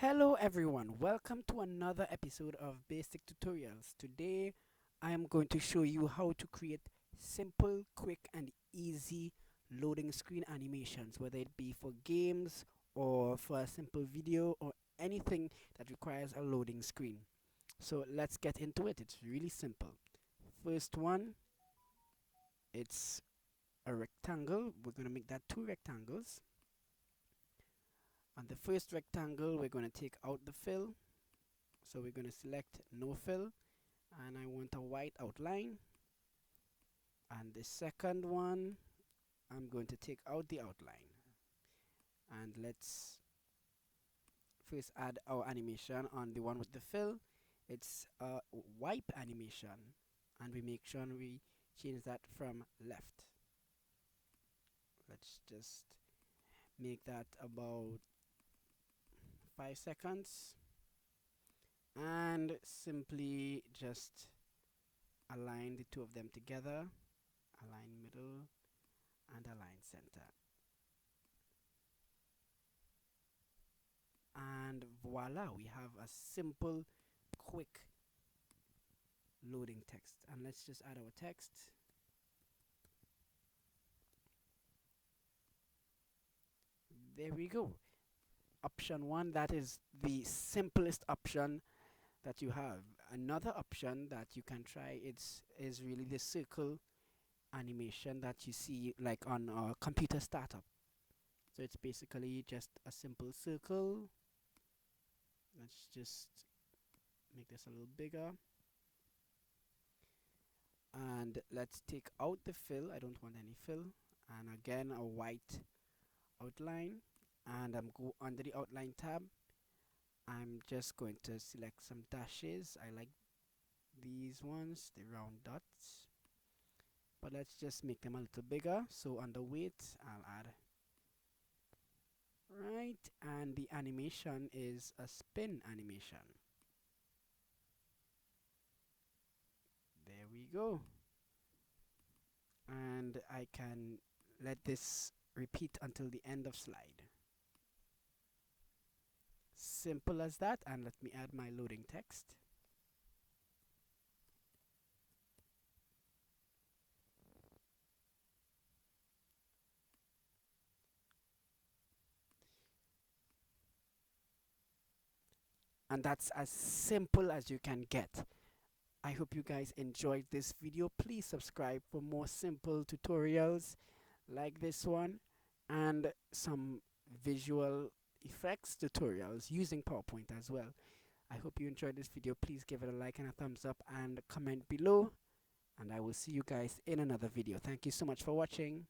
Hello everyone, welcome to another episode of Basic Tutorials. Today I am going to show you how to create simple, quick and easy loading screen animations, whether it be for games or for a simple video or anything that requires a loading screen. So let's get into it. It's really simple. First one, it's a rectangle. We're going to make that two rectangles. On the first rectangle, we're going to take out the fill. So we're going to select no fill, and I want a white outline. And the second one, I'm going to take out the outline. And let's first add our animation on the one with the fill. It's a wipe animation, and we make sure we change that from left. Let's just make that about 5 seconds, and simply just align the two of them together, align middle and align center, and voila, we have a simple, quick loading text. And let's just add our text. There we go. Option 1, that is the simplest option that you have. Another option that you can try is really the circle animation that you see like on a computer startup. So it's basically just a simple circle. Let's just make this a little bigger, and let's take out the fill. I don't want any fill, and again a white outline, and I'm go under the outline tab. I'm just going to select some dashes. I like these ones, the round dots, but let's just make them a little bigger. So under weight, I'll add right, and the animation is a spin animation. There we go. And I can let this repeat until the end of slide. Simple as that. And let me add my loading text. And that's as simple as you can get. I hope you guys enjoyed this video. Please subscribe for more simple tutorials like this one, and some visual effects tutorials using PowerPoint as well. I hope you enjoyed this video. Please give it a like and a thumbs up and comment below, and I will see you guys in another video. Thank you so much for watching.